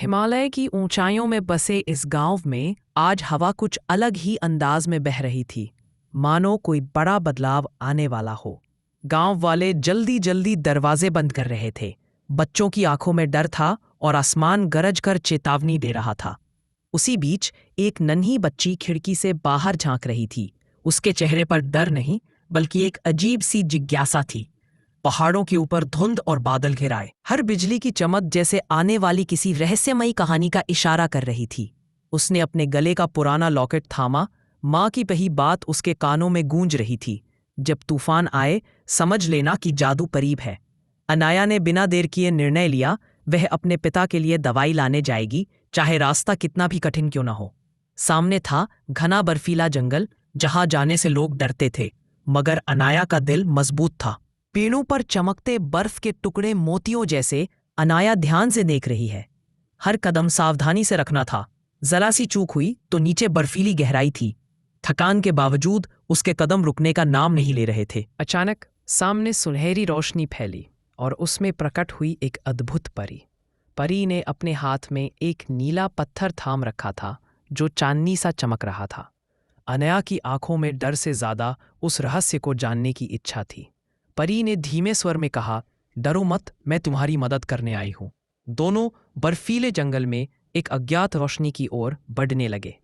हिमालय की ऊंचाइयों में बसे इस गांव में आज हवा कुछ अलग ही अंदाज में बह रही थी, मानो कोई बड़ा बदलाव आने वाला हो। गांव वाले जल्दी जल्दी दरवाजे बंद कर रहे थे। बच्चों की आंखों में डर था और आसमान गरज कर चेतावनी दे रहा था। उसी बीच एक नन्ही बच्ची खिड़की से बाहर झांक रही थी। उसके चेहरे पर डर नहीं, बल्कि एक अजीब सी जिज्ञासा थी। पहाड़ों के ऊपर धुंध और बादल घिराए, हर बिजली की चमक जैसे आने वाली किसी रहस्यमयी कहानी का इशारा कर रही थी। उसने अपने गले का पुराना लॉकेट थामा। माँ की कही बात उसके कानों में गूंज रही थी, जब तूफान आए समझ लेना कि जादू करीब है। अनाया ने बिना देर किए निर्णय लिया, वह अपने पिता के लिए दवाई लाने जाएगी, चाहे रास्ता कितना भी कठिन क्यों न हो। सामने था घना बर्फीला जंगल, जहां जाने से लोग डरते थे, मगर अनाया का दिल मजबूत था। पेड़ों पर चमकते बर्फ के टुकड़े मोतियों जैसे। अनाया ध्यान से देख रही है, हर कदम सावधानी से रखना था। जरा सी चूक हुई तो नीचे बर्फीली गहराई थी। थकान के बावजूद उसके कदम रुकने का नाम नहीं ले रहे थे। अचानक सामने सुनहरी रोशनी फैली और उसमें प्रकट हुई एक अद्भुत परी। परी ने अपने हाथ में एक नीला पत्थर थाम रखा था, जो चांदनी सा चमक रहा था। अनाया की आंखों में डर से ज्यादा उस रहस्य को जानने की इच्छा थी। परी ने धीमे स्वर में कहा, डरो मत, मैं तुम्हारी मदद करने आई हूं। दोनों बर्फीले जंगल में एक अज्ञात रोशनी की ओर बढ़ने लगे।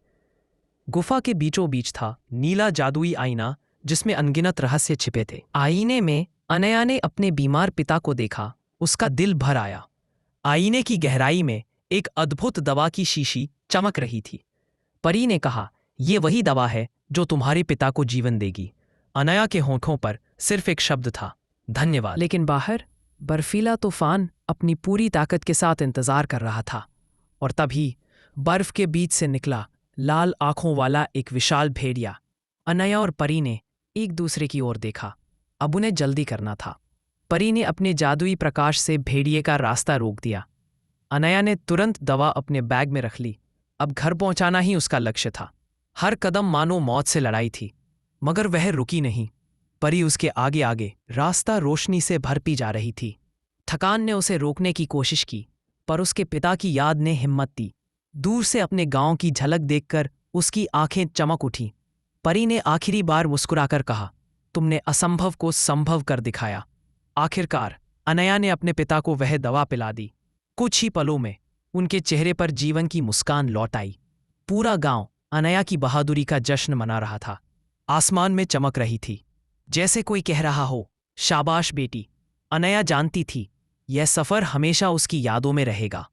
गुफा के बीचों बीच था नीला जादुई आईना, जिसमें अनगिनत रहस्य छिपे थे। आईने में अनया ने अपने बीमार पिता को देखा। उसका दिल भर आया। आईने की गहराई में एक अद्भुत दवा की शीशी चमक रही थी। परी ने कहा, यह वही दवा है जो तुम्हारे पिता को जीवन देगी। अनया के होठों पर सिर्फ एक शब्द था, धन्यवाद। लेकिन बाहर बर्फीला तूफान अपनी पूरी ताकत के साथ इंतजार कर रहा था। और तभी बर्फ के बीच से निकला लाल आंखों वाला एक विशाल भेड़िया। अनया और परी ने एक दूसरे की ओर देखा। अब उन्हें जल्दी करना था। परी ने अपने जादुई प्रकाश से भेड़िए का रास्ता रोक दिया। अनया ने तुरंत दवा अपने बैग में रख ली। अब घर पहुंचाना ही उसका लक्ष्य था। हर कदम मानो मौत से लड़ाई थी, मगर वह रुकी नहीं। परी उसके आगे आगे, रास्ता रोशनी से भरपी जा रही थी। थकान ने उसे रोकने की कोशिश की, पर उसके पिता की याद ने हिम्मत दी। दूर से अपने गांव की झलक देखकर उसकी आंखें चमक उठीं। परी ने आखिरी बार मुस्कुराकर कहा, तुमने असंभव को संभव कर दिखाया। आखिरकार अनया ने अपने पिता को वह दवा पिला दी। कुछ ही पलों में उनके चेहरे पर जीवन की मुस्कान लौट आई। पूरा गांव अनया की बहादुरी का जश्न मना रहा था। आसमान में चमक रही थी, जैसे कोई कह रहा हो, शाबाश बेटी। अनया जानती थी, यह सफर हमेशा उसकी यादों में रहेगा।